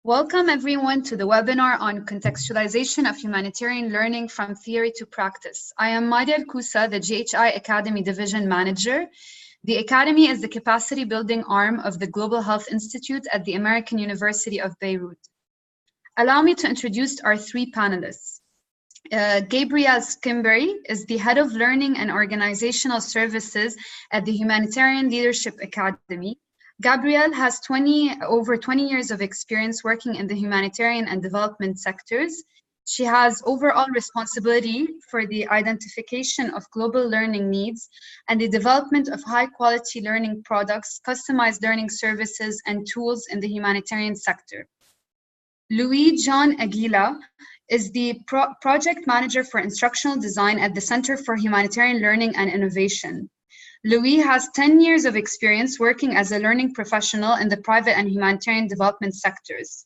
Welcome everyone to the webinar on contextualization of humanitarian learning from theory to practice. I am Maria Kusa, the GHI Academy Division Manager. The Academy is the capacity building arm of the Global Health Institute at the American University of Beirut. Allow me to introduce our three panelists. Gabrielle Skimberry is the Head of Learning and Organizational Services at the Humanitarian Leadership Academy. Gabrielle has over 20 years of experience working in the humanitarian and development sectors. She has overall responsibility for the identification of global learning needs and the development of high-quality learning products, customized learning services, and tools in the humanitarian sector. Louis John Aguila is the Project Manager for Instructional Design at the Center for Humanitarian Learning and Innovation. Louis has 10 years of experience working as a learning professional in the private and humanitarian development sectors.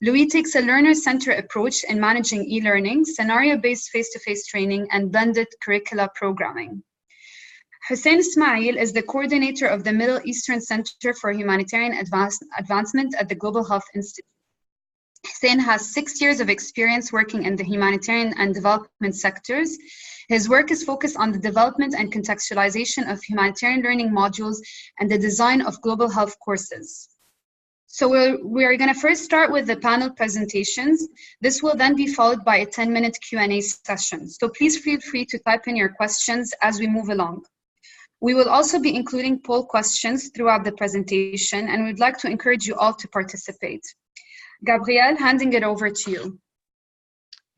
Louis takes a learner-centered approach in managing e-learning, scenario-based face-to-face training, and blended curricula programming. Hussein Ismail is the coordinator of the Middle Eastern Center for Humanitarian Advancement at the Global Health Institute. Hussein has 6 years of experience working in the humanitarian and development sectors. His work is focused on the development and contextualization of humanitarian learning modules and the design of global health courses. So we're going to first start with the panel presentations. This will then be followed by a 10-minute Q&A session. So please feel free to type in your questions as we move along. We will also be including poll questions throughout the presentation, and we'd like to encourage you all to participate. Gabrielle, handing it over to you.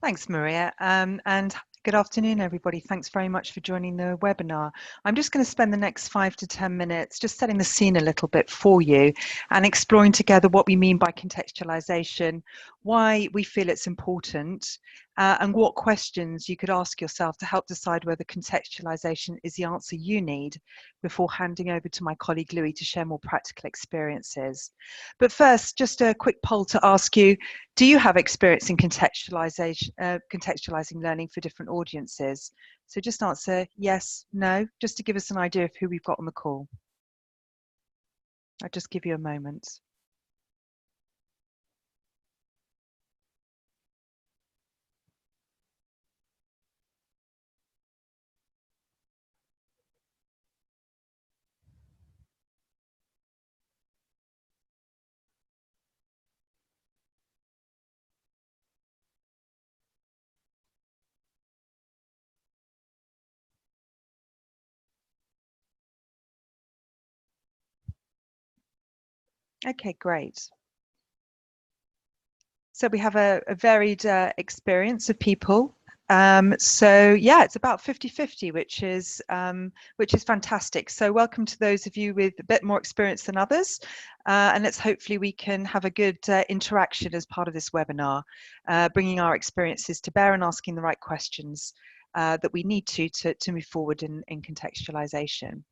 Thanks, Maria, and good afternoon, everybody. Thanks very much for joining the webinar. I'm just going to spend the next 5 to 10 minutes just setting the scene a little bit for you and exploring together what we mean by contextualization, why we feel it's important, and what questions you could ask yourself to help decide whether contextualization is the answer you need before handing over to my colleague Louis to share more practical experiences. But first, just a quick poll to ask you, do you have experience in contextualizing learning for different audiences? So just answer yes, no, just to give us an idea of who we've got on the call. I'll just give you a moment. Okay, great. So we have a varied experience of people. So yeah, it's about 50-50, which is fantastic. So welcome to those of you with a bit more experience than others, and let's hopefully we can have a good interaction as part of this webinar, bringing our experiences to bear and asking the right questions that we need to move forward in contextualization.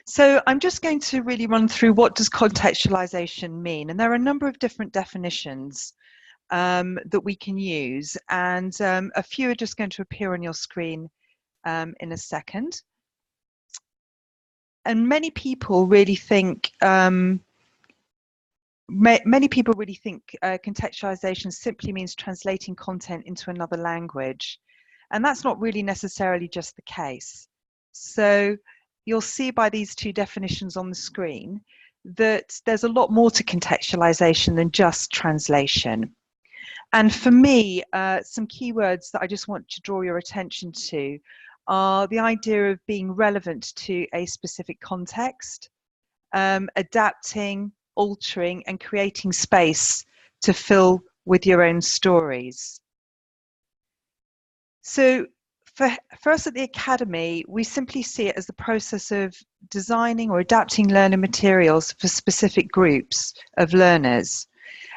So I'm just going to really run through what does contextualization mean, and there are a number of different definitions that we can use, and a few are just going to appear on your screen in a second. And many people really think contextualization simply means translating content into another language, and that's not really necessarily just the case. So you'll see by these two definitions on the screen that there's a lot more to contextualization than just translation. And for me, some keywords that I just want to draw your attention to are the idea of being relevant to a specific context, adapting, altering, and creating space to fill with your own stories. So for us at the Academy, we simply see it as the process of designing or adapting learning materials for specific groups of learners.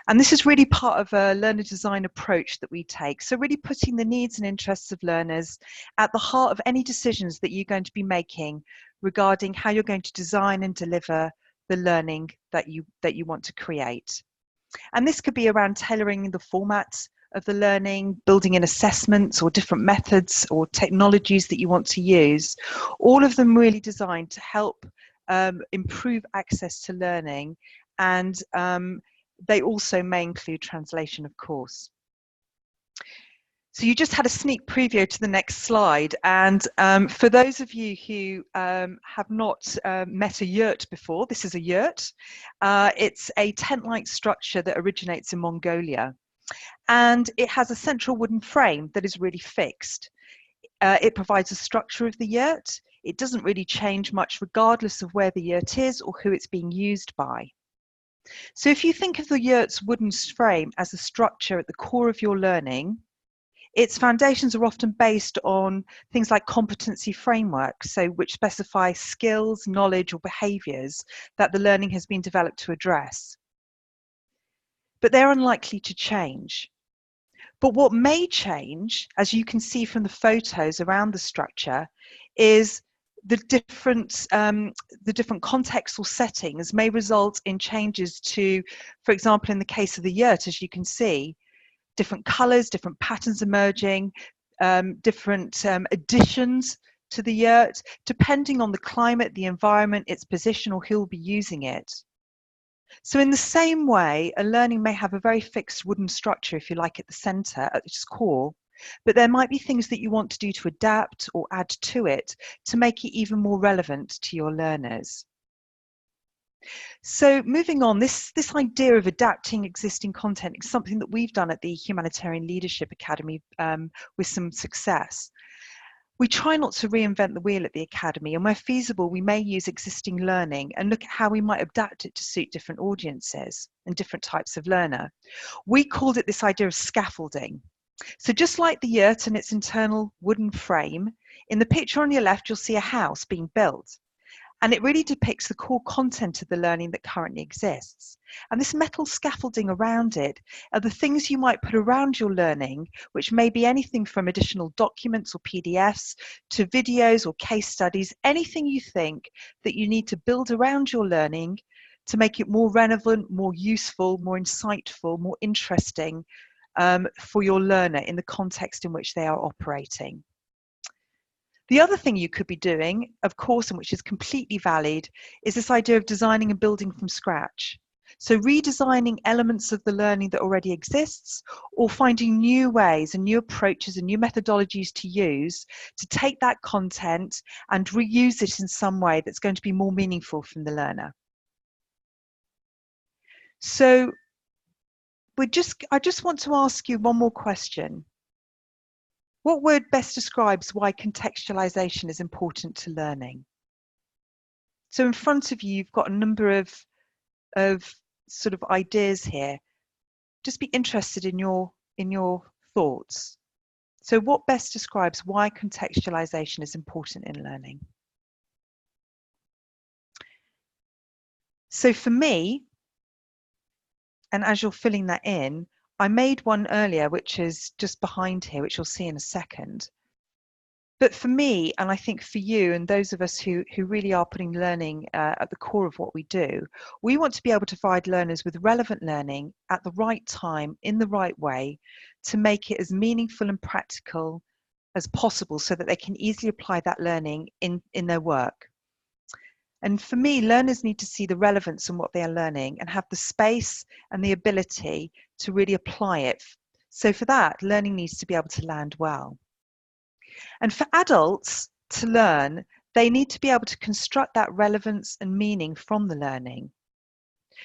And this is really part of a learner design approach that we take. So really putting the needs and interests of learners at the heart of any decisions that you're going to be making regarding how you're going to design and deliver the learning that you want to create. And this could be around tailoring the format of the learning, building in assessments or different methods or technologies that you want to use, all of them really designed to help improve access to learning and they also may include translation, of course. So you just had a sneak preview to the next slide. And for those of you who have not met a yurt before, this is a yurt. It's a tent-like structure that originates in Mongolia. And it has a central wooden frame that is really fixed. It provides a structure of the yurt. It doesn't really change much regardless of where the yurt is or who it's being used by. So if you think of the yurt's wooden frame as a structure at the core of your learning, its foundations are often based on things like competency frameworks, so which specify skills, knowledge, or behaviours that the learning has been developed to address. But they're unlikely to change. But what may change, as you can see from the photos around the structure, is the different contextual settings may result in changes to, for example, in the case of the yurt, as you can see, different colours, different patterns emerging, different additions to the yurt, depending on the climate, the environment, its position, or who'll be using it. So in the same way, a learning may have a very fixed wooden structure, if you like, at the centre, at its core, but there might be things that you want to do to adapt or add to it to make it even more relevant to your learners. So moving on, this idea of adapting existing content is something that we've done at the Humanitarian Leadership Academy with some success. We try not to reinvent the wheel at the Academy, and where feasible, we may use existing learning and look at how we might adapt it to suit different audiences and different types of learner. We called it this idea of scaffolding. So just like the yurt and its internal wooden frame, in the picture on your left, you'll see a house being built. And it really depicts the core content of the learning that currently exists. And this metal scaffolding around it are the things you might put around your learning, which may be anything from additional documents or PDFs to videos or case studies, anything you think that you need to build around your learning to make it more relevant, more useful, more insightful, more interesting for your learner in the context in which they are operating. The other thing you could be doing, of course, and which is completely valid, is this idea of designing and building from scratch. So redesigning elements of the learning that already exists, or finding new ways and new approaches and new methodologies to use to take that content and reuse it in some way that's going to be more meaningful from the learner. So I just want to ask you one more question. What word best describes why contextualization is important to learning? So in front of you, you've got a number of sort of ideas here. Just be interested in your thoughts. So what best describes why contextualization is important in learning? So for me, and as you're filling that in, I made one earlier, which is just behind here, which you'll see in a second. But for me, and I think for you and those of us who really are putting learning at the core of what we do, we want to be able to provide learners with relevant learning at the right time, in the right way, to make it as meaningful and practical as possible so that they can easily apply that learning in their work. And for me, learners need to see the relevance in what they are learning and have the space and the ability to really apply it. So for that, learning needs to be able to land well. And for adults to learn, they need to be able to construct that relevance and meaning from the learning.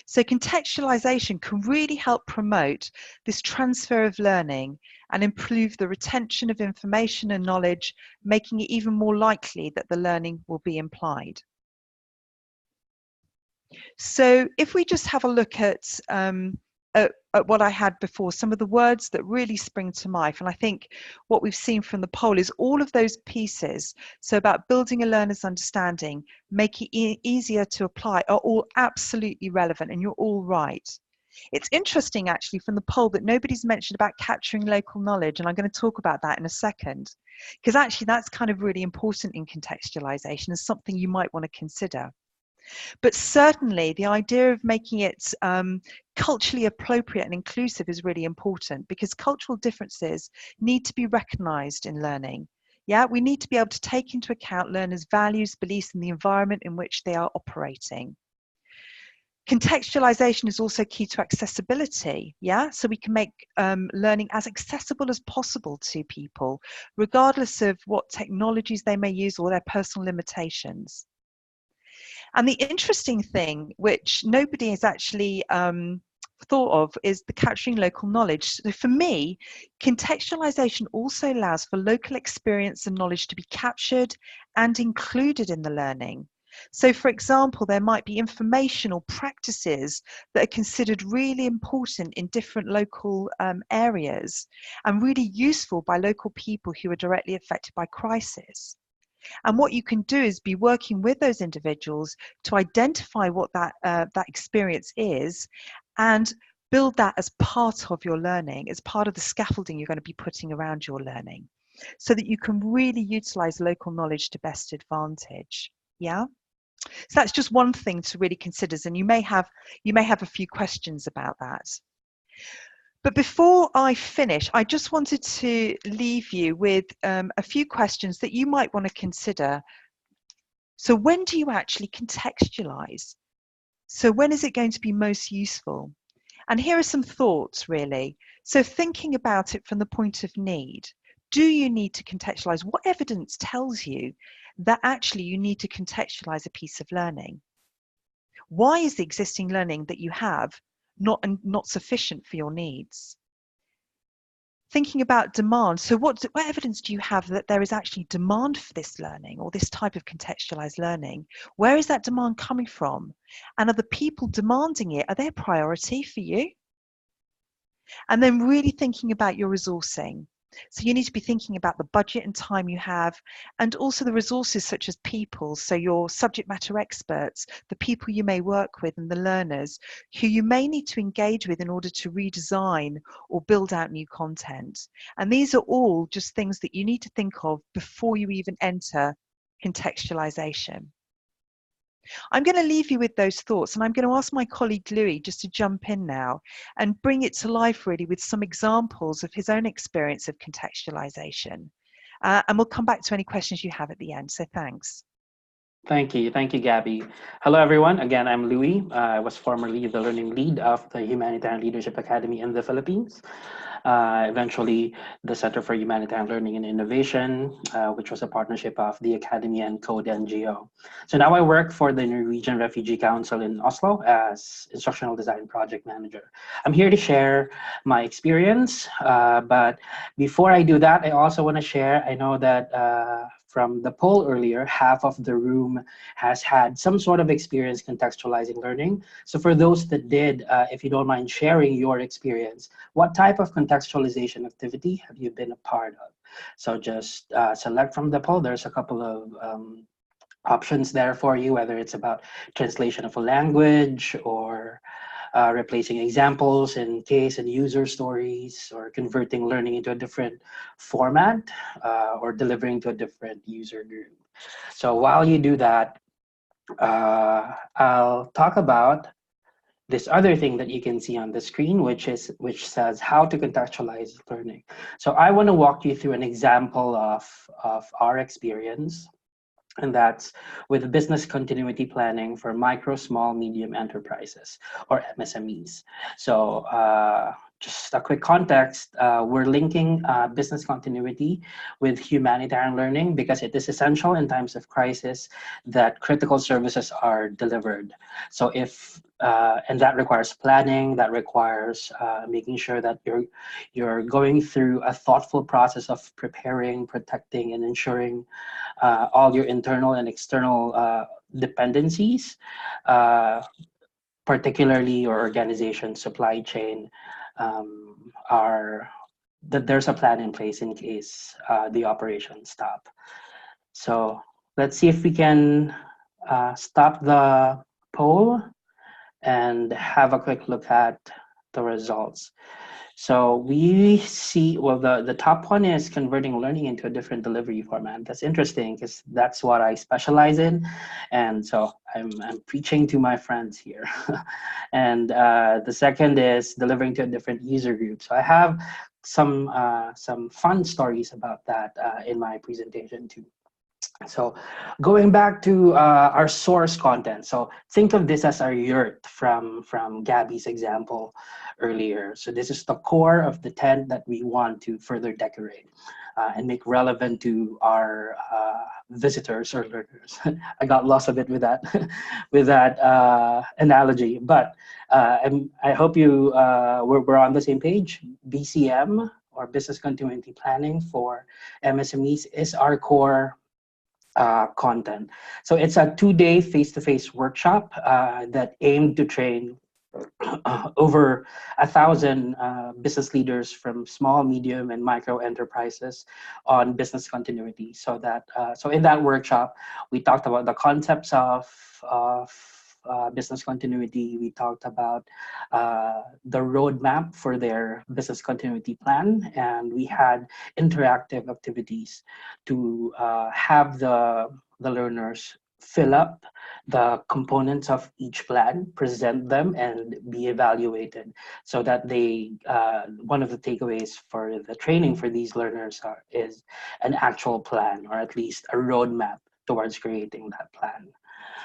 So contextualization can really help promote this transfer of learning and improve the retention of information and knowledge, making it even more likely that the learning will be implied. So if we just have a look at what I had before, some of the words that really spring to mind, and I think what we've seen from the poll is all of those pieces, so about building a learner's understanding, make it easier to apply, are all absolutely relevant, and you're all right. It's interesting actually from the poll that nobody's mentioned about capturing local knowledge, and I'm going to talk about that in a second, because actually that's kind of really important in contextualization and something you might want to consider. But certainly the idea of making it culturally appropriate and inclusive is really important, because cultural differences need to be recognized in learning. Yeah, we need to be able to take into account learners' values, beliefs, and the environment in which they are operating. Contextualization is also key to accessibility, yeah? So we can make learning as accessible as possible to people, regardless of what technologies they may use or their personal limitations. And the interesting thing, which nobody has actually thought of, is the capturing local knowledge. So for me, contextualization also allows for local experience and knowledge to be captured and included in the learning. So for example, there might be informational practices that are considered really important in different local areas and really useful by local people who are directly affected by crisis. And what you can do is be working with those individuals to identify what that experience is and build that as part of your learning, as part of the scaffolding you're going to be putting around your learning, so that you can really utilize local knowledge to best advantage. Yeah. So that's just one thing to really consider, and you may have a few questions about that. But before I finish, I just wanted to leave you with a few questions that you might want to consider. So when do you actually contextualize? So when is it going to be most useful? And here are some thoughts, really. So thinking about it from the point of need. Do you need to contextualize? What evidence tells you that actually you need to contextualize a piece of learning? Why is the existing learning that you have not sufficient for your needs? Thinking about demand. So what evidence do you have that there is actually demand for this learning or this type of contextualized learning? Where is that demand coming from? And are the people demanding it, are they a priority for you? And then really thinking about your resourcing. So you need to be thinking about the budget and time you have, and also the resources such as people, so your subject matter experts, the people you may work with and the learners who you may need to engage with in order to redesign or build out new content. And these are all just things that you need to think of before you even enter contextualization. I'm going to leave you with those thoughts, and I'm going to ask my colleague Louis just to jump in now and bring it to life really with some examples of his own experience of contextualization. And we'll come back to any questions you have at the end. So thanks. Thank you, Gabby. Hello, everyone. Again, I'm Louis. I was formerly the learning lead of the Humanitarian Leadership Academy in the Philippines. Eventually, the Center for Humanitarian Learning and Innovation, which was a partnership of the Academy and Code NGO. So now I work for the Norwegian Refugee Council in Oslo as Instructional Design Project Manager. I'm here to share my experience, but before I do that, I also want to share, I know that from the poll earlier, half of the room has had some sort of experience contextualizing learning. So for those that did, if you don't mind sharing your experience, what type of contextualization activity have you been a part of? So just select from the poll. There's a couple of options there for you, whether it's about translation of a language or replacing examples in case and user stories, or converting learning into a different format, or delivering to a different user group. So while you do that, I'll talk about this other thing that you can see on the screen, which says how to contextualize learning. So I want to walk you through an example of our experience, and that's with business continuity planning for micro, small, medium enterprises, or MSMEs. So just a quick context, we're linking business continuity with humanitarian learning because it is essential in times of crisis that critical services are delivered. So and that requires planning, that requires making sure that you're going through a thoughtful process of preparing, protecting, and ensuring all your internal and external dependencies, particularly your organization, supply chain, that there's a plan in place in case the operations stop. So let's see if we can stop the poll and have a quick look at the results. So we see, well, the top one is converting learning into a different delivery format. That's interesting because that's what I specialize in. And so I'm preaching to my friends here. And the second is delivering to a different user group. So I have some fun stories about that in my presentation too. So going back to our source content. So think of this as our yurt from Gabby's example earlier. So this is the core of the tent that we want to further decorate and make relevant to our visitors or learners. I got lost a bit with that with that analogy, but I hope you we're on the same page. BCM, or Business Continuity Planning for MSMEs, is our core content. So it's a 2-day face-to-face workshop that aimed to train over 1,000 business leaders from small, medium, and micro enterprises on business continuity. So that so in that workshop, we talked about the concepts of business continuity. We talked about the roadmap for their business continuity plan, and we had interactive activities to have the learners fill up the components of each plan, present them, and be evaluated, so that they, one of the takeaways for the training for these learners is an actual plan, or at least a roadmap towards creating that plan.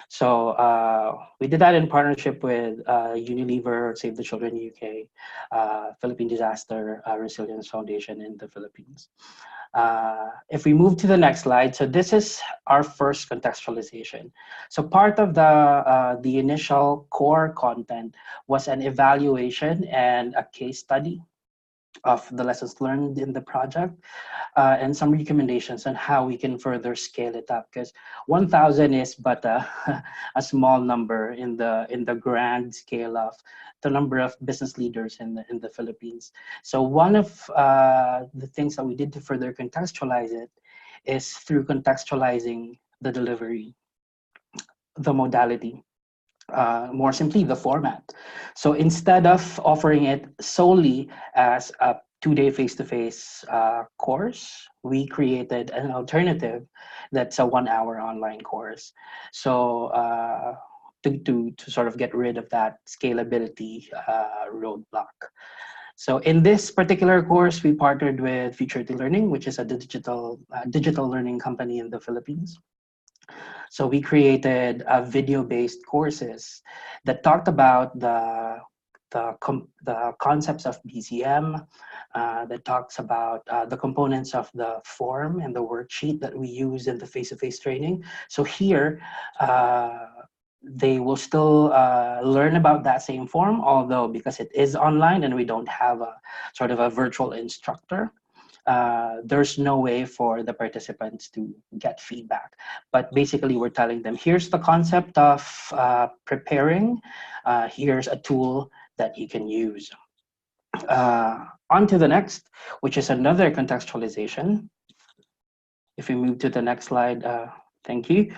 So we did that in partnership with Unilever, Save the Children UK, Philippine Disaster Resilience Foundation in the Philippines. If we move to the next slide, so this is our first contextualization. So part of the initial core content was an evaluation and a case study of the lessons learned in the project, and some recommendations on how we can further scale it up, because 1,000 is but a small number in the grand scale of the number of business leaders in the Philippines. So one of the things that we did to further contextualize it is through contextualizing the delivery, the modality, more simply the format. So instead of offering it solely as a 2-day face-to-face course, we created an alternative that's a 1-hour online course. So to sort of get rid of that scalability roadblock. So in this particular course, we partnered with Futurity Learning, which is a digital learning company in the Philippines. So we created video-based courses that talked about the concepts of BCM, that talks about the components of the form and the worksheet that we use in the face-to-face training. So here, they will still learn about that same form, although because it is online and we don't have a sort of a virtual instructor, there's no way for the participants to get feedback. But basically, we're telling them, here's the concept of preparing, here's a tool that you can use. On to the next, which is another contextualization. If we move to the next slide, thank you.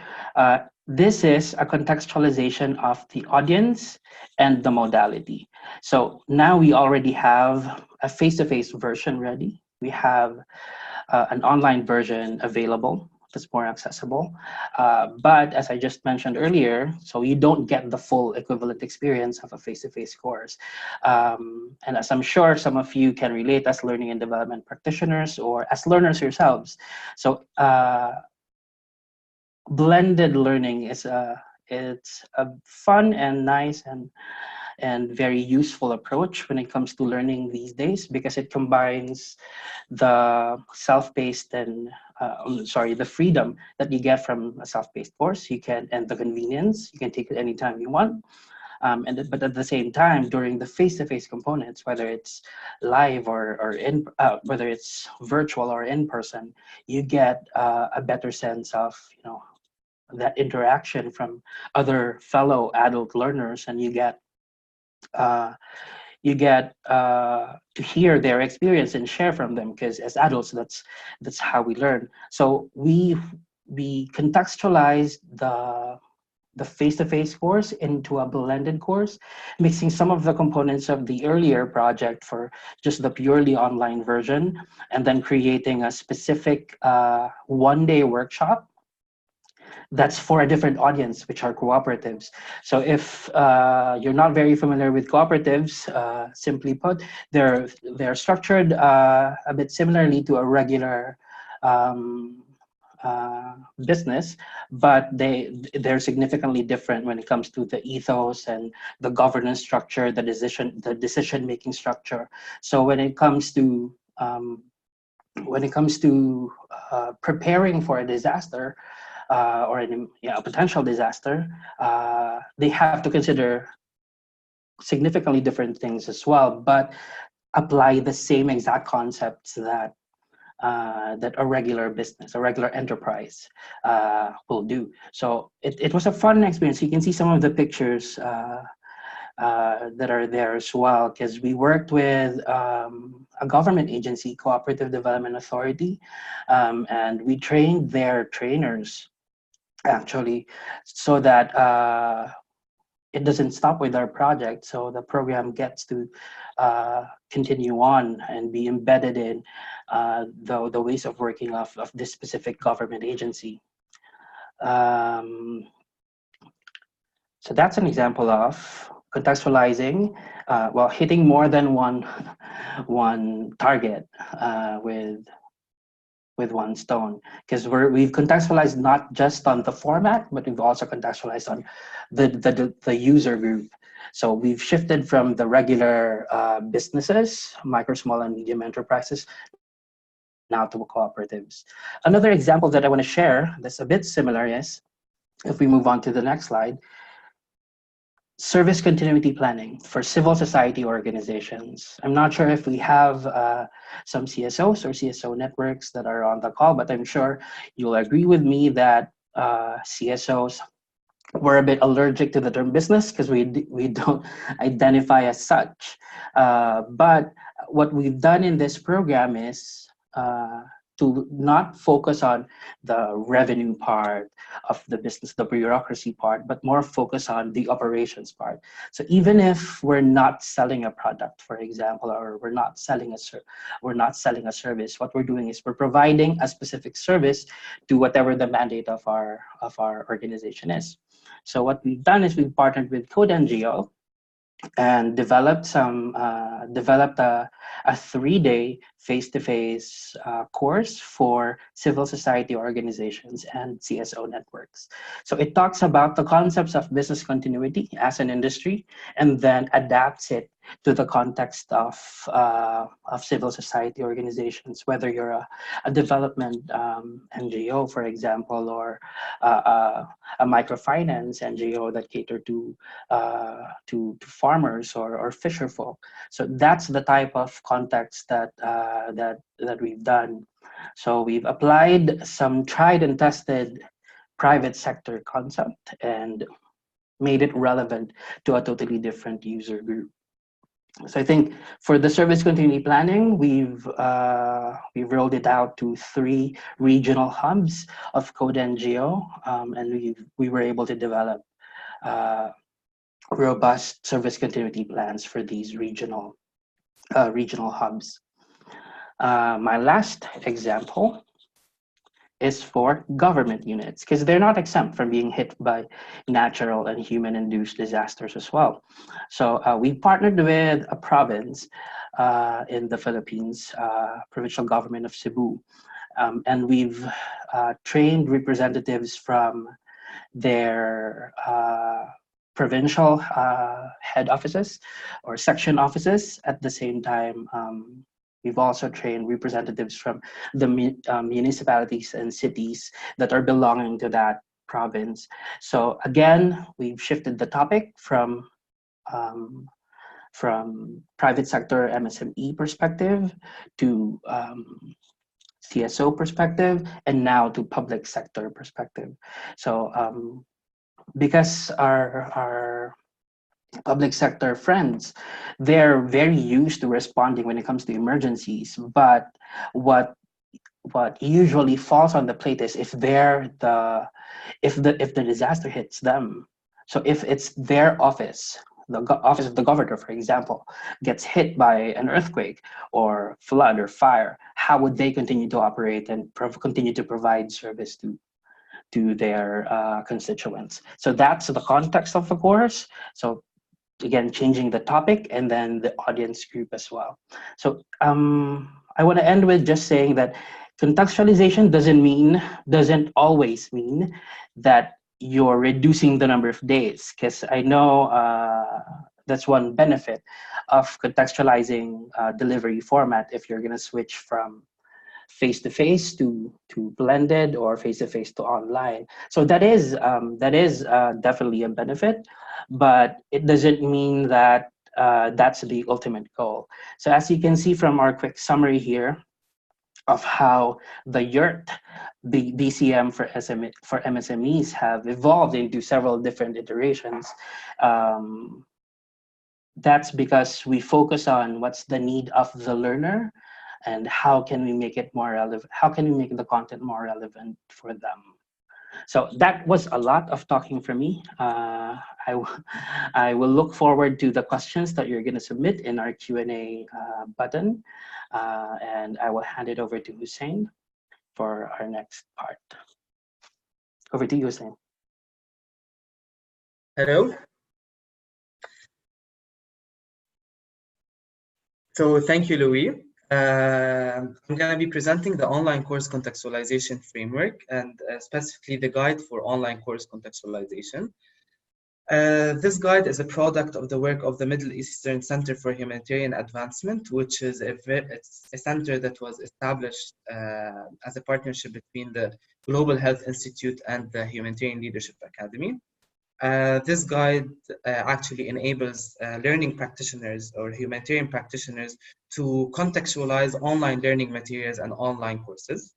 This is a contextualization of the audience and the modality. So now we already have a face-to-face version ready. We have an online version available that's more accessible. But as I just mentioned earlier, so you don't get the full equivalent experience of a face-to-face course. And as I'm sure some of you can relate as learning and development practitioners or as learners yourselves. So blended learning is it's a fun and nice and very useful approach when it comes to learning these days, because it combines the self-paced and the freedom that you get from a self-paced course. You can, and the convenience, you can take it anytime you want. But at the same time, during the face-to-face components, whether it's live or in, whether it's virtual or in person, you get a better sense of, that interaction from other fellow adult learners, and you get to hear their experience and share from them, because as adults, that's how we learn. So we contextualized the face-to-face course into a blended course, mixing some of the components of the earlier project for just the purely online version, and then creating a specific 1-day workshop that's for a different audience, which are cooperatives. So if you're not very familiar with cooperatives, simply put, they're structured a bit similarly to a regular business, but they're significantly different when it comes to the ethos and the governance structure, the decision making structure. So when it comes to preparing for a disaster or a potential disaster, they have to consider significantly different things as well, but apply the same exact concepts that a regular business, a regular enterprise will do. So it was a fun experience. You can see some of the pictures that are there as well, because we worked with a government agency, Cooperative Development Authority, and we trained their trainers actually, so that it doesn't stop with our project. So the program gets to continue on and be embedded in the ways of working of this specific government agency. So that's an example of contextualizing, well, hitting more than one target with one stone, because we've contextualized not just on the format, but we've also contextualized on the user group. So we've shifted from the regular businesses, micro, small, and medium enterprises, now to cooperatives. Another example that I want to share that's a bit similar is, if we move on to the next slide, service continuity planning for civil society organizations. I'm not sure if we have some CSOs or CSO networks that are on the call, but I'm sure you'll agree with me that CSOs were a bit allergic to the term business because we don't identify as such. But what we've done in this program is to not focus on the revenue part of the business, the bureaucracy part, but more focus on the operations part. So even if we're not selling a product, for example, or we're not selling a service, what we're doing is we're providing a specific service to whatever the mandate of our organization is. So what we've done is we've partnered with Code NGO and developed a 3-day face-to-face course for civil society organizations and CSO networks. So it talks about the concepts of business continuity as an industry, and then adapts it to the context of civil society organizations, whether you're a development NGO, for example, or a microfinance NGO that cater to farmers or fisher folk. So that's the type of context that we've done. So we've applied some tried and tested private sector concept and made it relevant to a totally different user group. So I think for the service continuity planning, we've rolled it out to 3 regional hubs of Code NGO, and we were able to develop robust service continuity plans for these regional hubs. My last example is for government units, because they're not exempt from being hit by natural and human-induced disasters as well. So we partnered with a province in the Philippines, provincial government of Cebu, and we've trained representatives from their provincial head offices or section offices. At the same time, we've also trained representatives from the municipalities and cities that are belonging to that province. So again, we've shifted the topic from private sector MSME perspective to CSO perspective, and now to public sector perspective. So because our public sector friends, they're very used to responding when it comes to emergencies, but what usually falls on the plate is if the disaster hits them. So if it's their office, the office of the governor, for example, gets hit by an earthquake or flood or fire, how would they continue to operate and continue to provide service to their constituents? So that's the context of the course. So again, changing the topic and then the audience group as well. So I want to end with just saying that Contextualization doesn't always mean that you're reducing the number of days, because I know that's one benefit of contextualizing delivery format. If you're going to switch from face-to-face to blended, or face-to-face to online, so that is definitely a benefit, but it doesn't mean that that's the ultimate goal. So as you can see from our quick summary here of how the YERT, the DCM for MSMEs have evolved into several different iterations. That's because we focus on what's the need of the learner and how can we make it more relevant, how can we make the content more relevant for them. So that was a lot of talking for me. I will look forward to the questions that you're going to submit in our Q&A button, and I will hand it over to Hussein for our next part. Over to you, Hussein. Hello. So thank you, Louis. I'm going to be presenting the online course contextualization framework, and specifically the guide for online course contextualization. This guide is a product of the work of the Middle Eastern Center for Humanitarian Advancement, which is a center that was established as a partnership between the Global Health Institute and the Humanitarian Leadership Academy. This guide actually enables learning practitioners or humanitarian practitioners to contextualize online learning materials and online courses.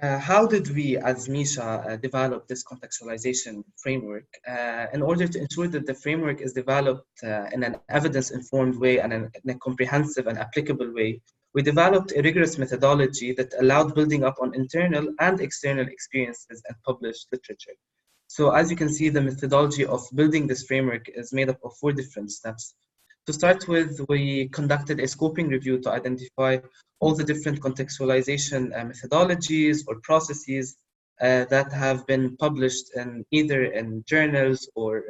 How did we, as Misha, develop this contextualization framework? In order to ensure that the framework is developed in an evidence-informed way and in a comprehensive and applicable way, we developed a rigorous methodology that allowed building up on internal and external experiences and published literature. So as you can see, the methodology of building this framework is made up of 4 different steps. To start with, we conducted a scoping review to identify all the different contextualization methodologies or processes that have been published in either in journals or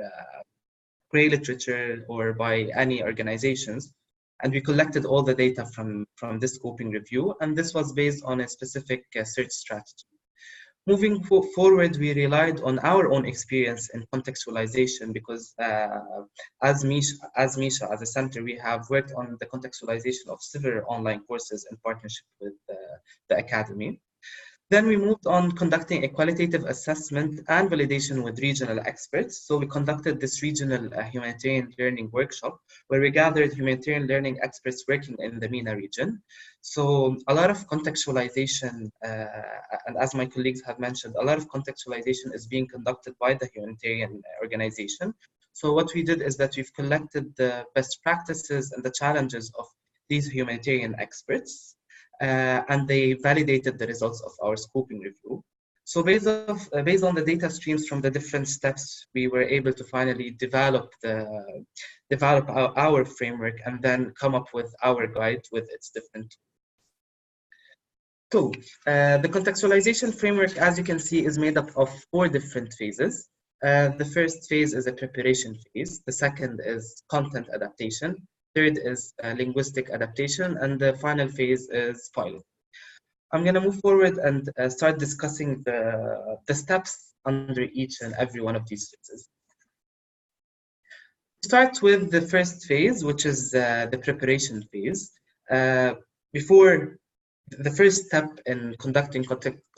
gray literature or by any organizations. And we collected all the data from this scoping review, and this was based on a specific search strategy. Moving forward, we relied on our own experience in contextualization because as Misha, as a center, we have worked on the contextualization of several online courses in partnership with the Academy. Then we moved on conducting a qualitative assessment and validation with regional experts. So we conducted this regional humanitarian learning workshop where we gathered humanitarian learning experts working in the MENA region. So a lot of contextualization, and as my colleagues have mentioned, a lot of contextualization is being conducted by the humanitarian organization. So what we did is that we've collected the best practices and the challenges of these humanitarian experts. And they validated the results of our scoping review. So based on the data streams from the different steps, we were able to finally develop our framework and then come up with our guide with its different tools. So the contextualization framework, as you can see, is made up of 4 different phases. The first phase is a preparation phase. The second is content adaptation. Third is linguistic adaptation, and the final phase is pilot. I'm going to move forward and start discussing the steps under each and every one of these phases. Start with the first phase, which is the preparation phase. Before the first step in conducting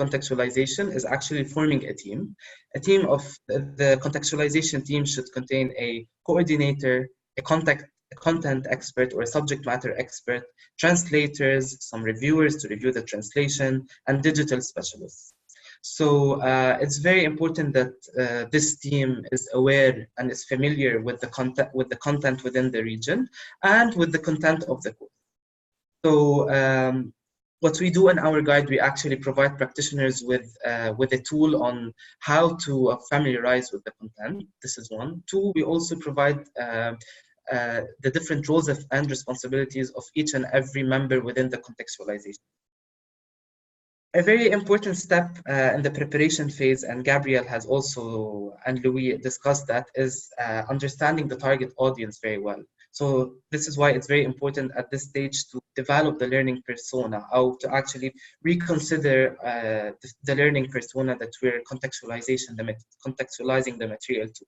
contextualization is actually forming a team. A team of the contextualization team should contain a coordinator, a content expert or a subject matter expert, translators, some reviewers to review the translation, and digital specialists. So it's very important that this team is aware and is familiar with the content within the region and with the content of the course. So what we do in our guide, we actually provide practitioners with a tool on how to familiarize with the content. This is one. 2, we also provide the different roles and responsibilities of each and every member within the contextualization. A very important step in the preparation phase, and Gabrielle has also, and Louis discussed that, is understanding the target audience very well. So this is why it's very important at this stage to develop the learning persona, or to actually reconsider the learning persona that we're contextualizing the material to.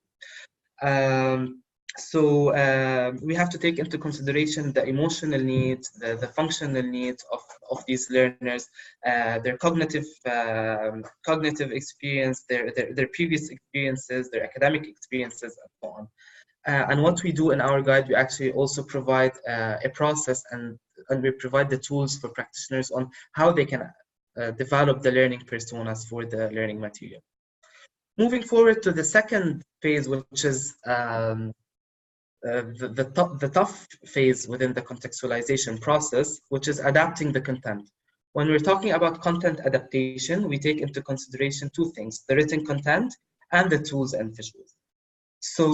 We have to take into consideration the emotional needs, the functional needs of these learners, their cognitive experience, their previous experiences, their academic experiences, and so on. And what we do in our guide, we actually also provide a process, and we provide the tools for practitioners on how they can develop the learning personas for the learning material. Moving forward to the second phase, which is the tough phase within the contextualization process, which is adapting the content. When we're talking about content adaptation, we take into consideration two things: the written content and the tools and visuals. So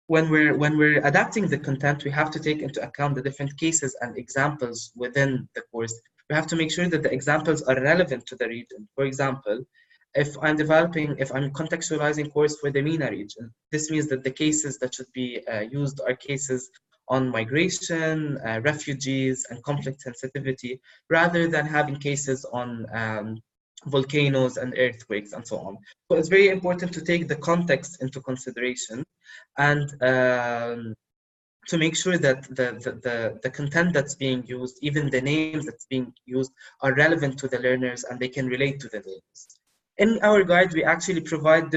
when we're adapting the content, we have to take into account the different cases and examples within the course. We have to make sure that the examples are relevant to the region. For example, if I'm contextualizing course for the MENA region, this means that the cases that should be used are cases on migration, refugees, and conflict sensitivity, rather than having cases on volcanoes and earthquakes and so on. So it's very important to take the context into consideration, and to make sure that the content that's being used, even the names that's being used, are relevant to the learners and they can relate to the learners. In our guide, we actually provide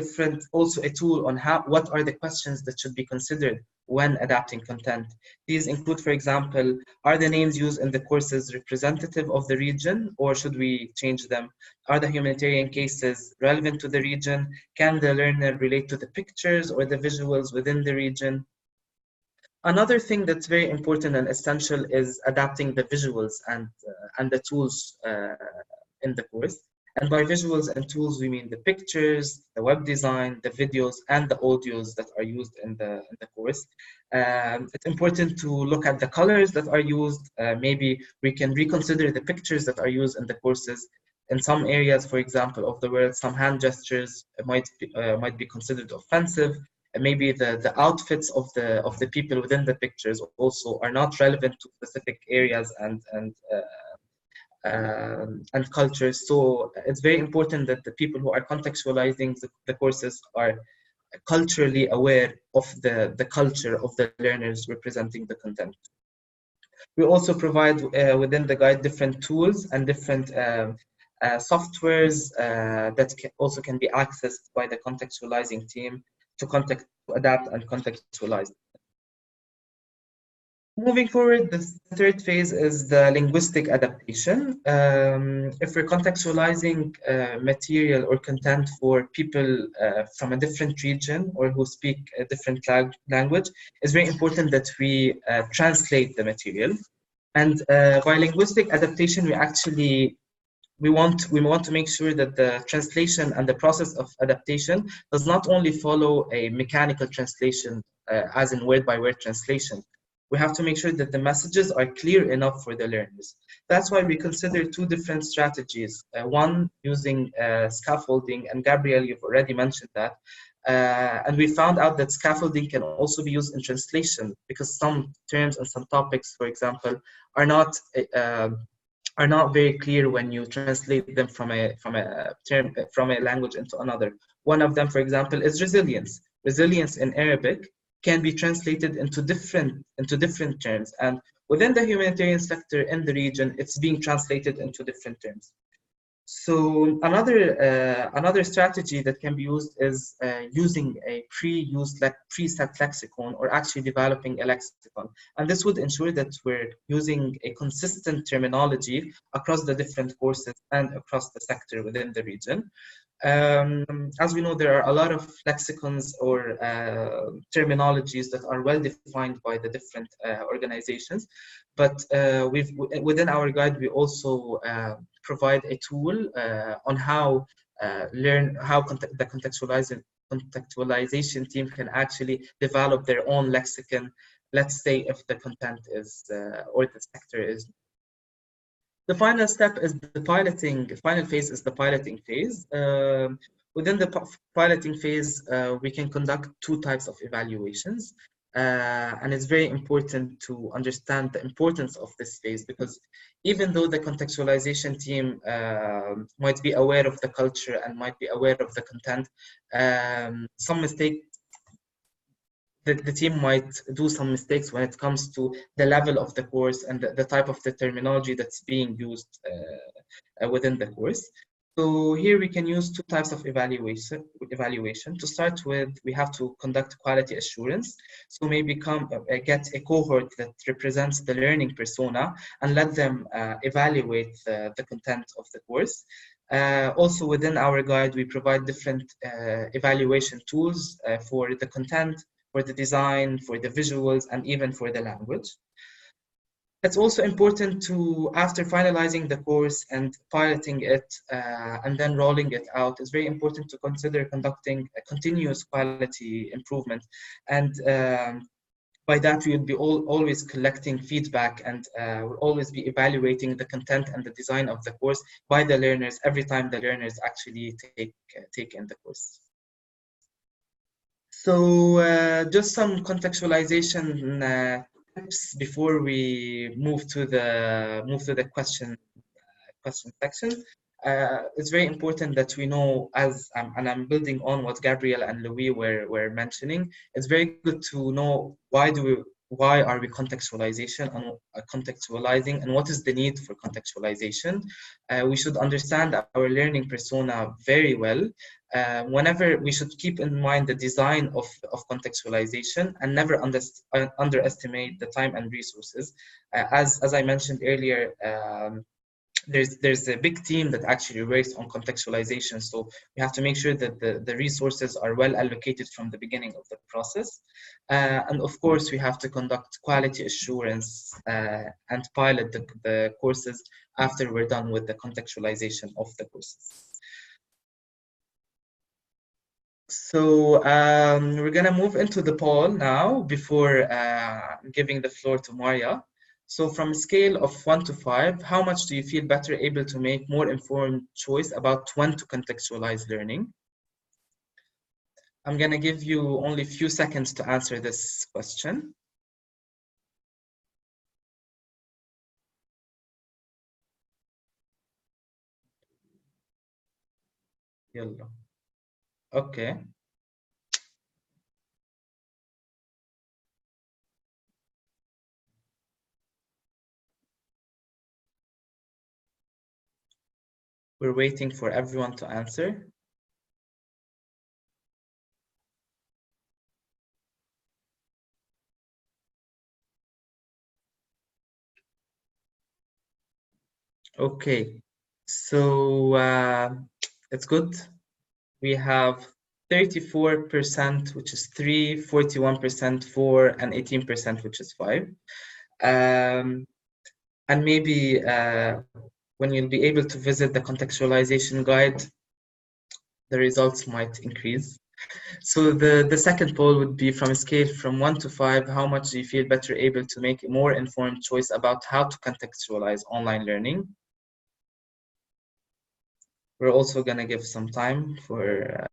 also a tool on what are the questions that should be considered when adapting content. These include, for example, are the names used in the courses representative of the region, or should we change them? Are the humanitarian cases relevant to the region? Can the learner relate to the pictures or the visuals within the region? Another thing that's very important and essential is adapting the visuals and the tools in the course. And by visuals and tools, we mean the pictures, the web design, the videos, and the audios that are used in the course. It's important to look at the colors that are used. Maybe we can reconsider the pictures that are used in the courses. In some areas, for example, of the world, some hand gestures might be considered offensive. And maybe the outfits of the people within the pictures also are not relevant to specific areas and cultures. So it's very important that the people who are contextualizing the courses are culturally aware of the culture of the learners representing the content. We also provide within the guide different tools and different softwares that also can be accessed by the contextualizing team to adapt and contextualize. Moving forward, the third phase is the linguistic adaptation. If we're contextualizing material or content for people from a different region or who speak a different language, it's very important that we translate the material. And by linguistic adaptation, we want to make sure that the translation and the process of adaptation does not only follow a mechanical translation, as in word-by-word translation. We have to make sure that the messages are clear enough for the learners. That's why we consider two different strategies. One using scaffolding, and Gabrielle, you've already mentioned that. And we found out that scaffolding can also be used in translation, because some terms and some topics, for example, are not very clear when you translate them from a language into another. One of them, for example, is resilience. Resilience in Arabic can be translated into different terms, and within the humanitarian sector in the region, it's being translated into different terms. So another strategy that can be used is using a preset lexicon, or actually developing a lexicon. And this would ensure that we're using a consistent terminology across the different courses and across the sector within the region. As we know, there are a lot of lexicons or terminologies that are well defined by the different organizations, but within our guide, we also provide a tool on how the contextualization team can actually develop their own lexicon. Let's say if the content is or the sector is. The final step is the piloting. The final phase is the piloting phase. Within the piloting phase, we can conduct two types of evaluations. And it's very important to understand the importance of this phase, because even though the contextualization team might be aware of the culture and might be aware of the content, some mistake the team might do some mistakes when it comes to the level of the course and the type of the terminology that's being used within the course. So here we can use two types of evaluation. To start with, we have to conduct quality assurance. So maybe get a cohort that represents the learning persona and let them evaluate the content of the course. Also within our guide, we provide different evaluation tools for the content, for the design, for the visuals, and even for the language. It's also important to, after finalizing the course and piloting it and then rolling it out, it's very important to consider conducting a continuous quality improvement. And by that, we will be always collecting feedback, and we'll always be evaluating the content and the design of the course by the learners every time the learners actually take in the course. So just some contextualization tips before we move to the question section. It's very important that we know, and I'm building on what Gabrielle and Louis were mentioning. It's very good to know why are we contextualizing, and what is the need for contextualization. We should understand our learning persona very well. Whenever we should keep in mind the design of contextualization and never underestimate the time and resources. As I mentioned earlier, there's a big team that actually works on contextualization, so we have to make sure that the resources are well allocated from the beginning of the process. And of course, we have to conduct quality assurance and pilot the courses after we're done with the contextualization of the courses. So we're gonna move into the poll now before giving the floor to Maria. So from a scale of 1 to 5, how much do you feel better able to make more informed choice about when to contextualize learning? I'm gonna give you only a few seconds to answer this question. Yalla. Okay. We're waiting for everyone to answer. Okay, so it's good. We have 34%, which is 3, 41%, 4, and 18%, which is 5. And maybe when you'll be able to visit the contextualization guide, the results might increase. So the second poll would be, from a scale from 1 to 5, how much do you feel better able to make a more informed choice about how to contextualize online learning? We're also gonna give some time for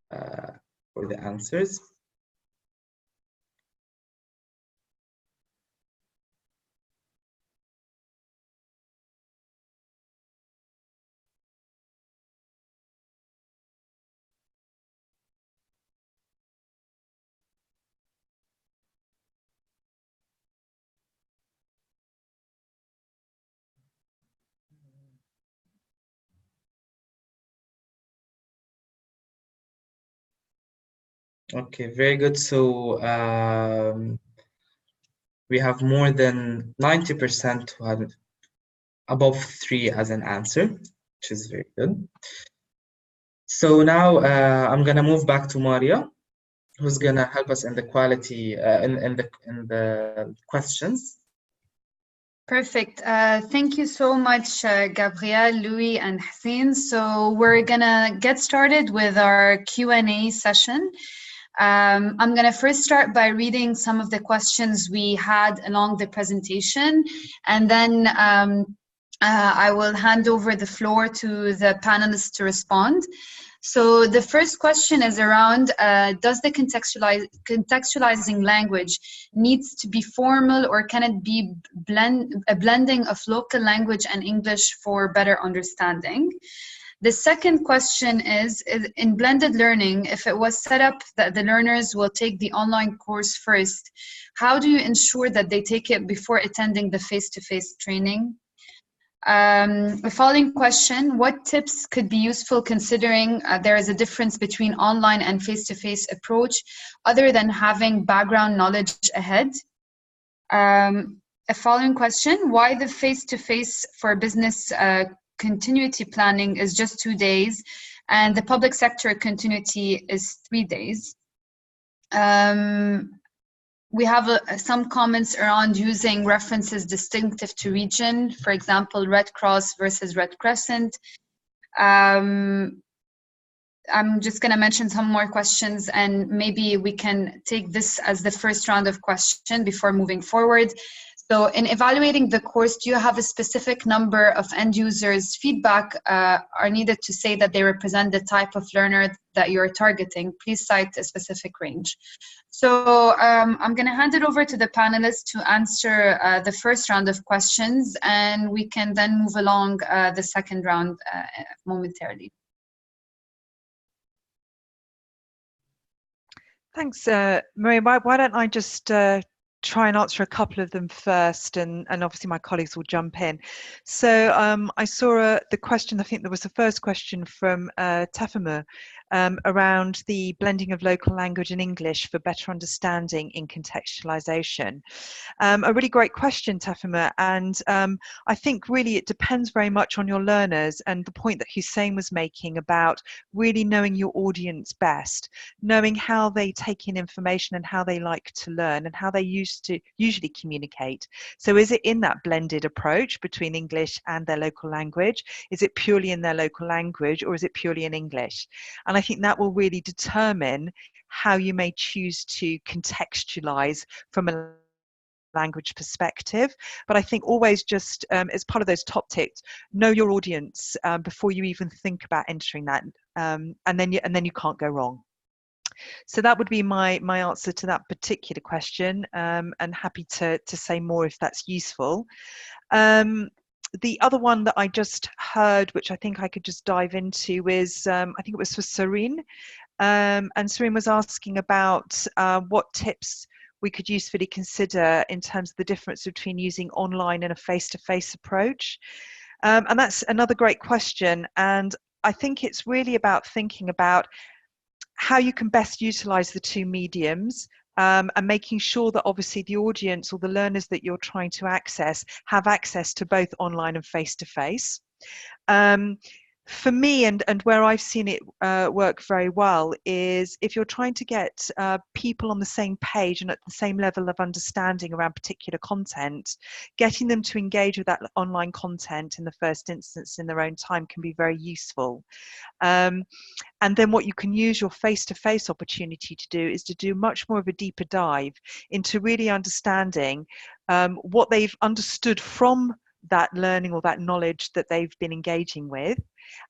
the answers. Okay, very good. So we have more than 90% who had above 3 as an answer, which is very good. So now I'm gonna move back to Maria, who's gonna help us in the quality in the questions. Perfect. Thank you so much, Gabrielle, Louis, and Hussein. So we're gonna get started with our Q&A session. I'm gonna first start by reading some of the questions we had along the presentation, and then I will hand over the floor to the panelists to respond. So the first question is around, does the contextualizing language needs to be formal, or can it be a blending of local language and English for better understanding? The second question is, in blended learning, if it was set up that the learners will take the online course first, how do you ensure that they take it before attending the face-to-face training? The following question, what tips could be useful considering there is a difference between online and face-to-face approach other than having background knowledge ahead? A following question, why the face-to-face for business continuity planning is just 2 days and the public sector continuity is 3 days? We have some comments around using references distinctive to region, for example, Red Cross versus Red Crescent. I'm just going to mention some more questions, and maybe we can take this as the first round of questions before moving forward. So in evaluating the course, do you have a specific number of end users' feedback are needed to say that they represent the type of learner that you're targeting? Please cite a specific range. So I'm going to hand it over to the panelists to answer the first round of questions, and we can then move along the second round momentarily. Thanks, Maria. Why don't I just try and answer a couple of them first, and obviously my colleagues will jump in. So I saw the question, I think there was the first question from Tefema around the blending of local language and English for better understanding in contextualization. A really great question, Tefema, and I think really it depends very much on your learners, and the point that Hussein was making about really knowing your audience best, knowing how they take in information and how they like to learn and how they usually communicate. So is it in that blended approach between English and their local language? Is it purely in their local language, or is it purely in English? And I think that will really determine how you may choose to contextualize from a language perspective. But I think always just as part of those top tips, know your audience before you even think about entering that, and then you can't go wrong. So that would be my answer to that particular question, and happy to say more if that's useful. The other one that I just heard, which I think I could just dive into, is I think it was for Serene, and Serene was asking about what tips we could usefully consider in terms of the difference between using online and a face-to-face approach. And that's another great question, and I think it's really about thinking about how you can best utilize the two mediums, and making sure that obviously the audience or the learners that you're trying to access have access to both online and face-to-face. For me, and where I've seen it work very well, is if you're trying to get people on the same page and at the same level of understanding around particular content, getting them to engage with that online content in the first instance in their own time can be very useful. And then what you can use your face-to-face opportunity to do is to do much more of a deeper dive into really understanding what they've understood from that learning or that knowledge that they've been engaging with,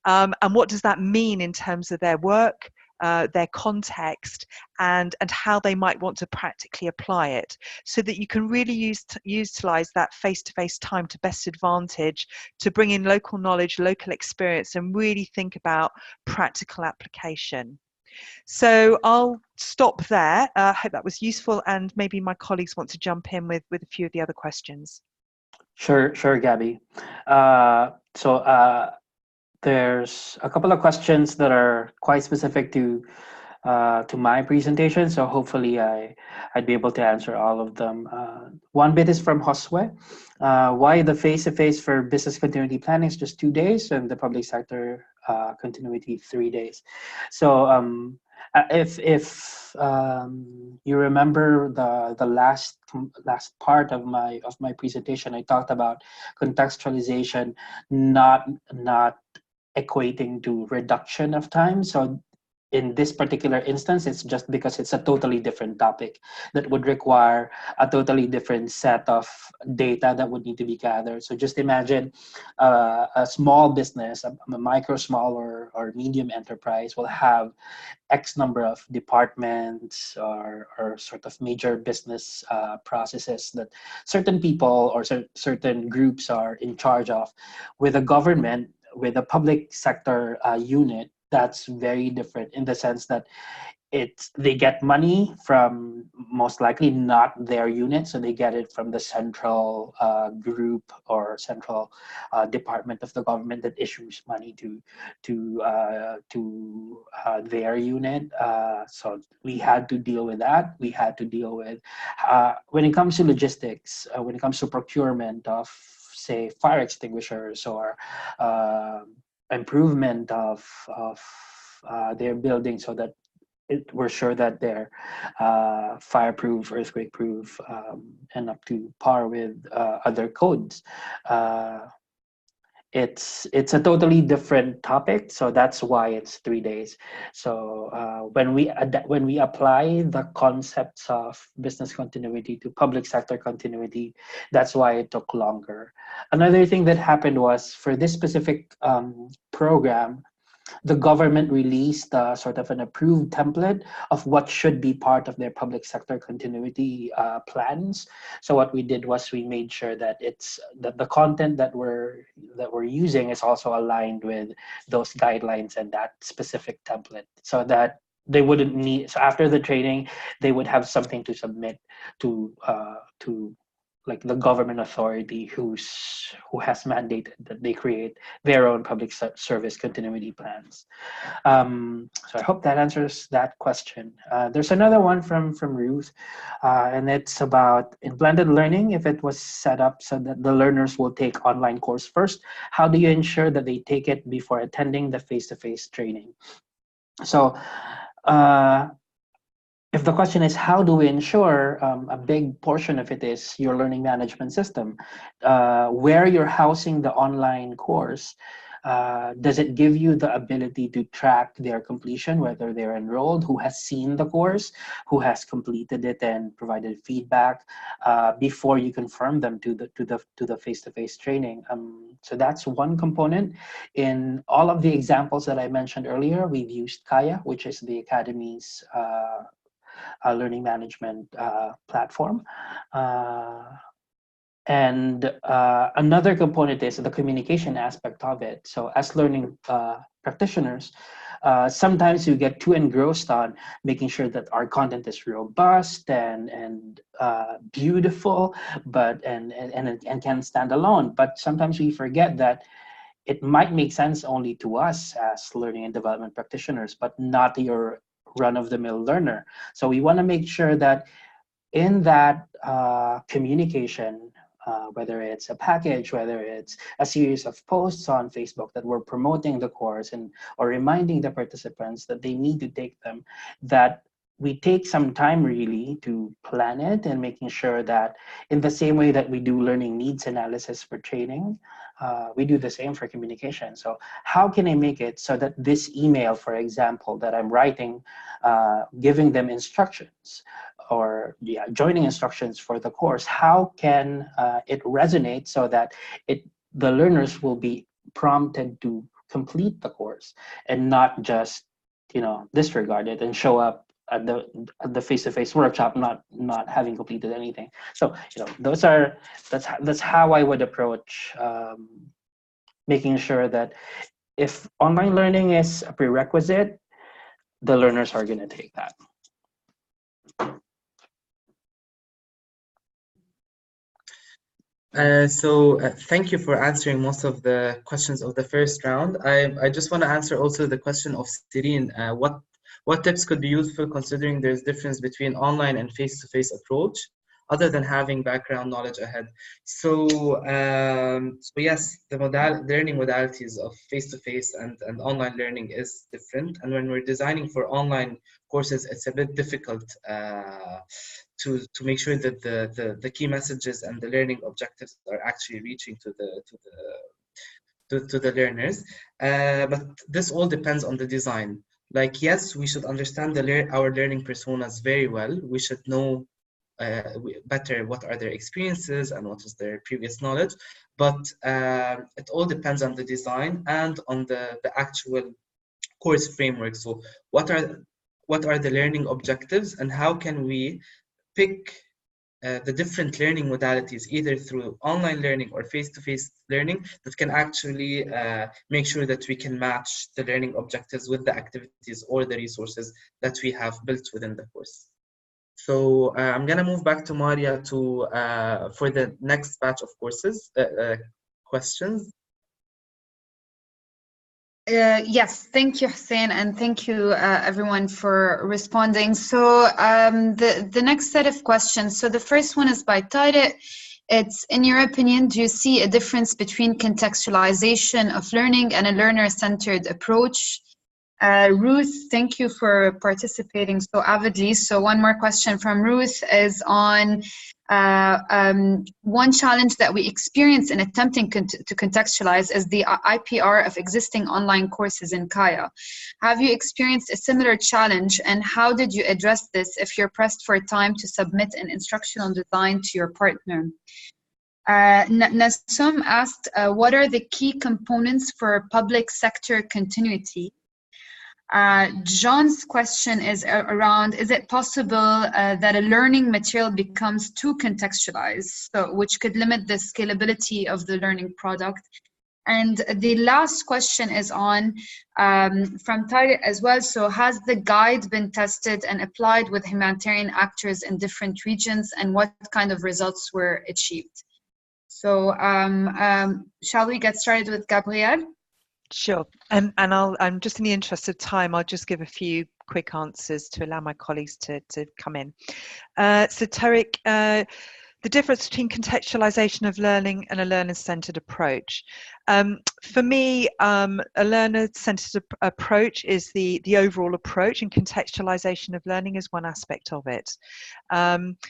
and what does that mean in terms of their work, their context, and how they might want to practically apply it, so that you can really utilize that face-to-face time to best advantage to bring in local knowledge, local experience, and really think about practical application. So I'll stop there. I hope that was useful, and maybe my colleagues want to jump in with a few of the other questions. Sure, Gabby. There's a couple of questions that are quite specific to my presentation, so hopefully I'd be able to answer all of them. One bit is from Josue. Why the face-to-face for business continuity planning is just 2 days and the public sector continuity 3 days? So if you remember the last part of my presentation, I talked about contextualization not equating to reduction of time. So in this particular instance, it's just because it's a totally different topic that would require a totally different set of data that would need to be gathered. So just imagine a small business, a micro, small, or medium enterprise will have X number of departments or sort of major business processes that certain people or certain groups are in charge of. With a government, with a public sector unit, that's very different in the sense that they get money from most likely not their unit, so they get it from the central group or central department of the government that issues money to their unit. So we had to deal with that. We had to deal with when it comes to logistics, when it comes to procurement of, say, fire extinguishers or improvement of their building so that we're sure that they're fireproof, earthquake-proof, and up to par with other codes. It's a totally different topic, so that's why it's 3 days. So when we apply the concepts of business continuity to public sector continuity, that's why it took longer. Another thing that happened was for this specific program, the government released sort of an approved template of what should be part of their public sector continuity plans. So what we did was we made sure that the content that we're using is also aligned with those guidelines and that specific template, so that they wouldn't need. So after the training, they would have something to submit to like the government authority who has mandated that they create their own public service continuity plans. So I hope that answers that question. There's another one from Ruth, and it's about in blended learning, if it was set up so that the learners will take online course first, how do you ensure that they take it before attending the face-to-face training? So if the question is how do we ensure, a big portion of it is your learning management system. Where you're housing the online course, does it give you the ability to track their completion, whether they're enrolled, who has seen the course, who has completed it and provided feedback before you confirm them to the face-to-face training? So that's one component. In all of the examples that I mentioned earlier, we've used Kaya, which is the Academy's learning management platform. And another component is the communication aspect of it. So as learning practitioners, sometimes you get too engrossed on making sure that our content is robust and beautiful, but and can stand alone. But sometimes we forget that it might make sense only to us as learning and development practitioners, but not your run-of-the-mill learner. So we want to make sure that in that communication, whether it's a package, whether it's a series of posts on Facebook that we're promoting the course or reminding the participants that they need to take them, that we take some time really to plan it and making sure that in the same way that we do learning needs analysis for training, we do the same for communication. So how can I make it so that this email, for example, that I'm writing, giving them instructions or joining instructions for the course, how can it resonate so that the learners will be prompted to complete the course and not just disregard it and show up at the face-to-face workshop not having completed anything. So that's how I would approach making sure that if online learning is a prerequisite, the learners are going to take that. Thank you for answering most of the questions of the first round. I just want to answer also the question of Sirine. What tips could be useful considering there's difference between online and face-to-face approach, other than having background knowledge ahead? So yes, the learning modalities of face-to-face and online learning is different. And when we're designing for online courses, it's a bit difficult to make sure that the key messages and the learning objectives are actually reaching to the learners. But this all depends on the design. Like, yes, we should understand our learning personas very well. We should know better what are their experiences and what is their previous knowledge, but it all depends on the design and on the actual course framework. So what are the learning objectives, and how can we pick the different learning modalities, either through online learning or face-to-face learning, that can actually make sure that we can match the learning objectives with the activities or the resources that we have built within the course. So I'm gonna move back to Maria for the next batch of courses questions. Yes, thank you, Hussein, and thank you everyone for responding. So the next set of questions. So the first one is by Tariq. It's, in your opinion, do you see a difference between contextualization of learning and a learner-centered approach? Ruth, thank you for participating so avidly. So one more question from Ruth is on one challenge that we experience in attempting to contextualize is the IPR of existing online courses in Kaya. Have you experienced a similar challenge, and how did you address this if you're pressed for time to submit an instructional design to your partner? Nasum asked, what are the key components for public sector continuity? John's question is around, is it possible that a learning material becomes too contextualized, so, which could limit the scalability of the learning product? And the last question is on, from Tariq as well, so has the guide been tested and applied with humanitarian actors in different regions, and what kind of results were achieved? So shall we get started with Gabrielle? Sure, and I'm just in the interest of time, I'll just give a few quick answers to allow my colleagues to come in. So Tariq, the difference between contextualization of learning and a learner-centered approach. For me, a learner-centered approach is the overall approach, and contextualization of learning is one aspect of it.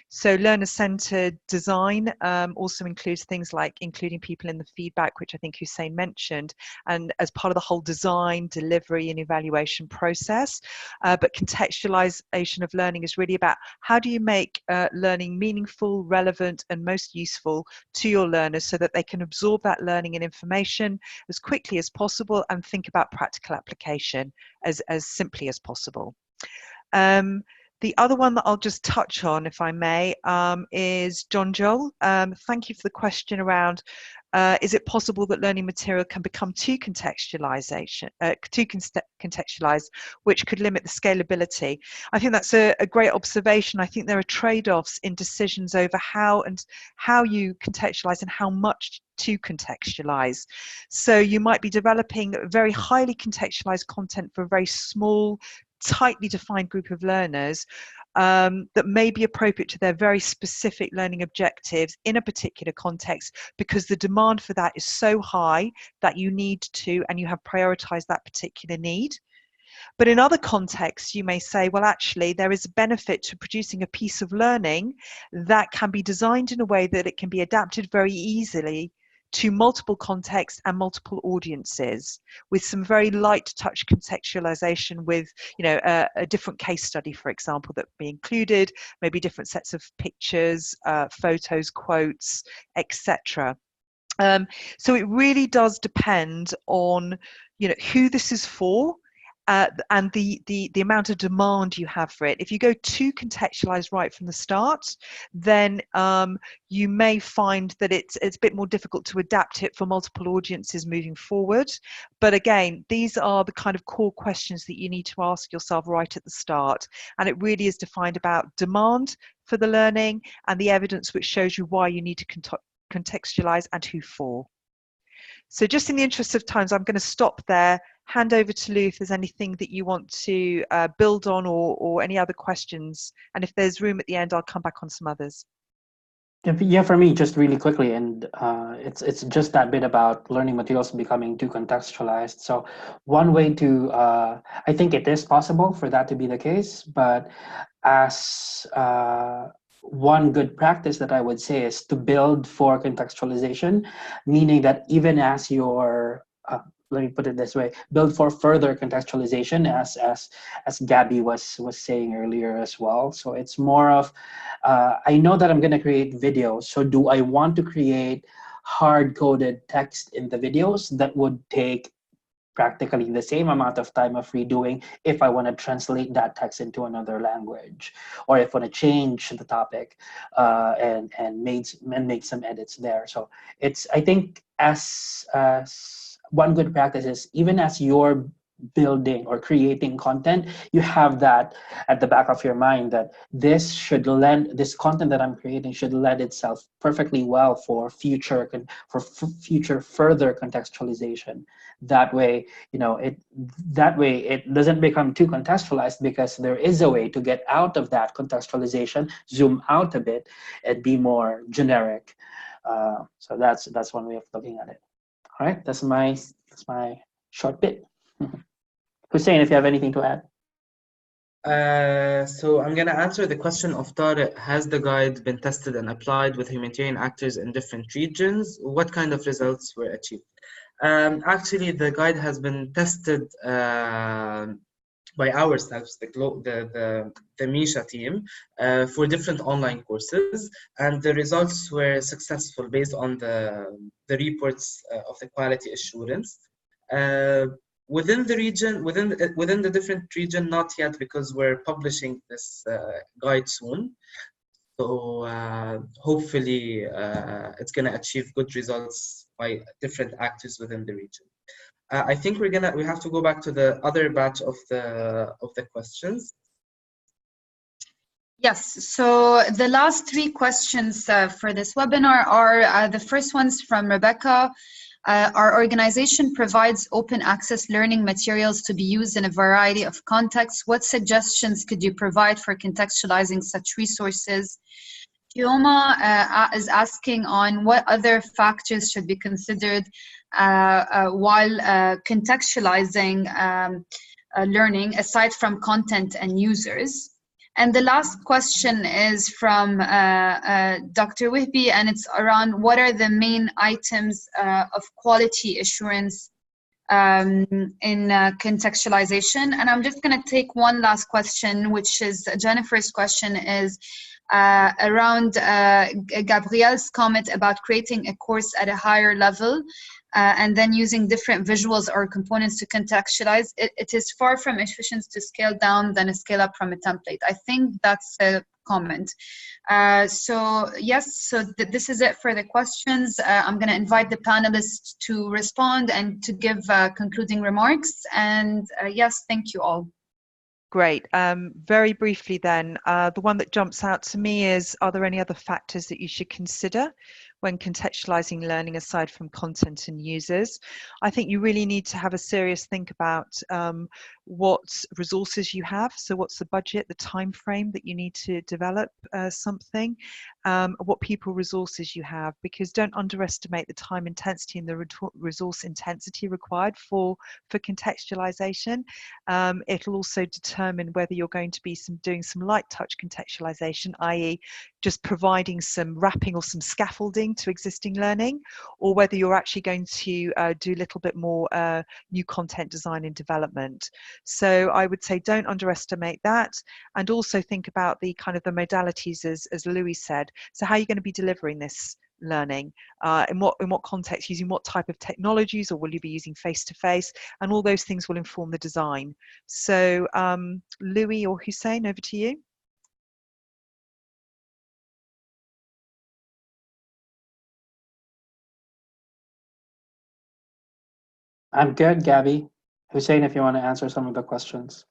So learner-centered design also includes things like including people in the feedback, which I think Hussein mentioned, and as part of the whole design, delivery and evaluation process. But contextualization of learning is really about how do you make learning meaningful, relevant and most useful to your learners so that they can absorb that learning and information as quickly as possible and think about practical application as simply as possible. The other one that I'll just touch on, if I may, is John Joel. Thank you for the question around, is it possible that learning material can become too contextualized, which could limit the scalability? I think that's a great observation. I think there are trade-offs in decisions over how you contextualize and how much to contextualize. So you might be developing very highly contextualized content for a very small, tightly defined group of learners that may be appropriate to their very specific learning objectives in a particular context, because the demand for that is so high that you need to, and you have prioritized that particular need. But in other contexts, you may say, well, actually, there is a benefit to producing a piece of learning that can be designed in a way that it can be adapted very easily to multiple contexts and multiple audiences, with some very light touch contextualization with, a different case study, for example, that be included, maybe different sets of pictures, photos, quotes, etc. So it really does depend on, who this is for. And the amount of demand you have for it. If you go too contextualized right from the start, then you may find that it's a bit more difficult to adapt it for multiple audiences moving forward. But again, these are the kind of core questions that you need to ask yourself right at the start. And it really is defined about demand for the learning and the evidence which shows you why you need to contextualize and who for. So just in the interest of time, I'm going to stop there, hand over to Lou if there's anything that you want to build on or any other questions. And if there's room at the end, I'll come back on some others. Yeah, for me, just really quickly, and it's just that bit about learning materials becoming too contextualized. So one way to, I think it is possible for that to be the case, but as one good practice that I would say is to build for contextualization, meaning that even as you're let me put it this way, build for further contextualization, as Gabby was saying earlier as well. So it's more of, I know that I'm going to create videos, so do I want to create hard-coded text in the videos that would take practically the same amount of time of redoing if I want to translate that text into another language, or if I want to change the topic and make some edits there. So it's, I think, as one good practice is, even as you're building or creating content, you have that at the back of your mind, that this content that I'm creating should lend itself perfectly well for future further contextualization. That way, it doesn't become too contextualized, because there is a way to get out of that contextualization, zoom out a bit, and be more generic. So that's one way of looking at it. All right, that's my short bit. Hussein, if you have anything to add. So I'm going to answer the question of Tariq. Has the guide been tested and applied with humanitarian actors in different regions? What kind of results were achieved? Actually, the guide has been tested by ourselves, the Misha team, for different online courses, and the results were successful based on the reports of the quality assurance. Within the region, within the different region, not yet, because we're publishing this guide soon. So hopefully it's going to achieve good results by different actors within the region. I think we have to go back to the other batch of the questions. Yes, so the last three questions for this webinar are the first ones from Rebecca. Our organization provides open access learning materials to be used in a variety of contexts. What suggestions could you provide for contextualizing such resources? Kioma is asking on what other factors should be considered while contextualizing learning aside from content and users. And the last question is from Dr. Wihbi, and it's around what are the main items of quality assurance in contextualization. And I'm just going to take one last question, which is Jennifer's question, is around Gabrielle's comment about creating a course at a higher level and then using different visuals or components to contextualize. It is far from efficient to scale down than a scale up from a template. I think that's a comment. So yes, so this is it for the questions. I'm going to invite the panelists to respond and to give concluding remarks. And yes, thank you all. Great. Very briefly then, the one that jumps out to me is, are there any other factors that you should consider when contextualizing learning aside from content and users? I think you really need to have a serious think about what resources you have. So what's the budget, the time frame that you need to develop something, what people resources you have, because don't underestimate the time intensity and the resource intensity required for contextualization. It'll also determine whether you're going to be doing some light touch contextualization, i.e. just providing some wrapping or some scaffolding to existing learning, or whether you're actually going to do a little bit more new content design and development. So I would say don't underestimate that, and also think about the kind of the modalities as Louis said. So how are you going to be delivering this learning, in what context, using what type of technologies, or will you be using face-to-face, and all those things will inform the design. So Louis or Hussein, over to you. I'm good, Gabby. Hussein, if you want to answer some of the questions.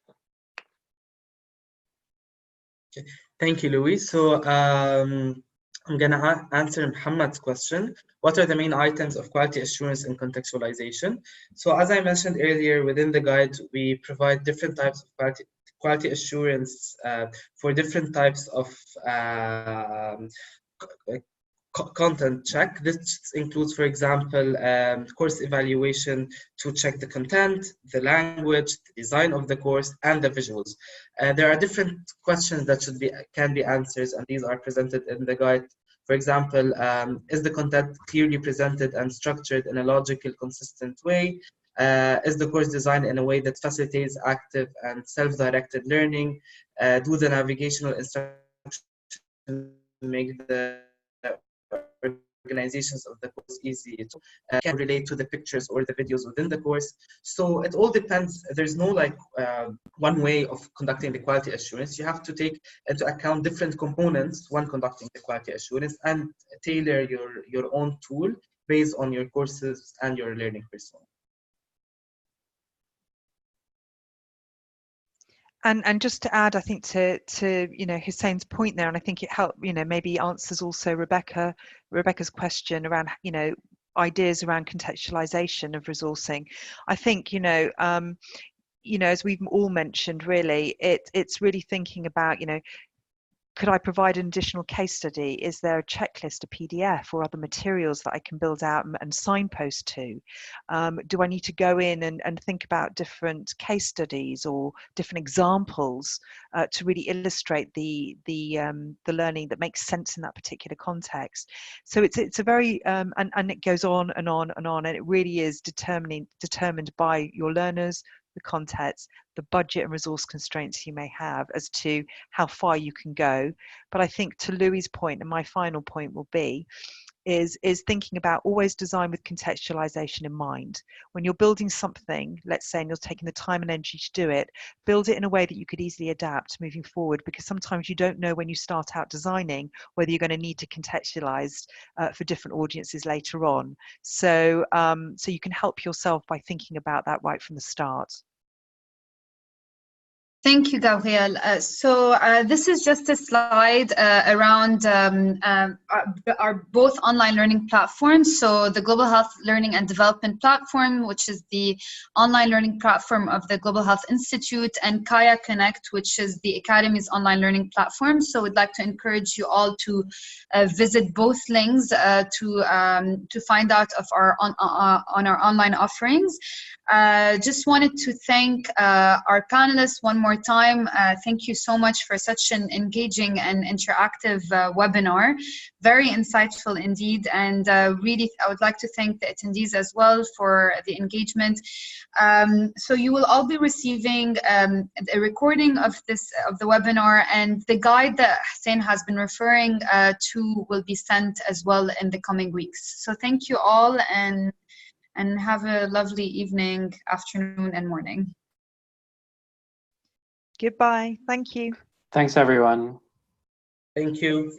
Okay. Thank you, Louis. So I'm going to answer Muhammad's question. What are the main items of quality assurance and contextualization? So as I mentioned earlier, within the guide, we provide different types of quality assurance for different types of content check. This includes, for example, course evaluation to check the content, the language, the design of the course, and the visuals. There are different questions that can be answered, and these are presented in the guide. For example, is the content clearly presented and structured in a logical, consistent way? Is the course designed in a way that facilitates active and self-directed learning? Do the navigational instructions make the organizations of the course easy to can relate to the pictures or the videos within the course? So it all depends. There's no like one way of conducting the quality assurance. You have to take into account different components when conducting the quality assurance and tailor your own tool based on your courses and your learning persona. And just to add, I think to Hussein's point there, and I think it helped, maybe answers also Rebecca's question around, ideas around contextualization of resourcing. I think, as we've all mentioned, really, it's really thinking about, could I provide an additional case study? Is there a checklist, a PDF, or other materials that I can build out and signpost to? Do I need to go in and think about different case studies or different examples to really illustrate the learning that makes sense in that particular context? So it's a very and it goes on and on and on, and it really is determined by your learners, the context, the budget and resource constraints you may have as to how far you can go. But I think to Louis's point, and my final point will be, is thinking about always design with contextualization in mind. When you're building something, let's say, and you're taking the time and energy to do it, build it in a way that you could easily adapt moving forward, because sometimes you don't know when you start out designing whether you're going to need to contextualize for different audiences later on. So, so you can help yourself by thinking about that right from the start. Thank you, Gabrielle. So this is just a slide around our both online learning platforms. So the Global Health Learning and Development Platform, which is the online learning platform of the Global Health Institute, and Kaya Connect, which is the Academy's online learning platform. So we'd like to encourage you all to visit both links to find out of on our online offerings. Just wanted to thank our panelists one more time. Thank you so much for such an engaging and interactive webinar. Very insightful indeed, and really I would like to thank the attendees as well for the engagement. So you will all be receiving a recording of the webinar, and the guide that Hussein has been referring to will be sent as well in the coming weeks. So thank you all, and have a lovely evening, afternoon, and morning. Goodbye. Thank you. Thanks, everyone. Thank you.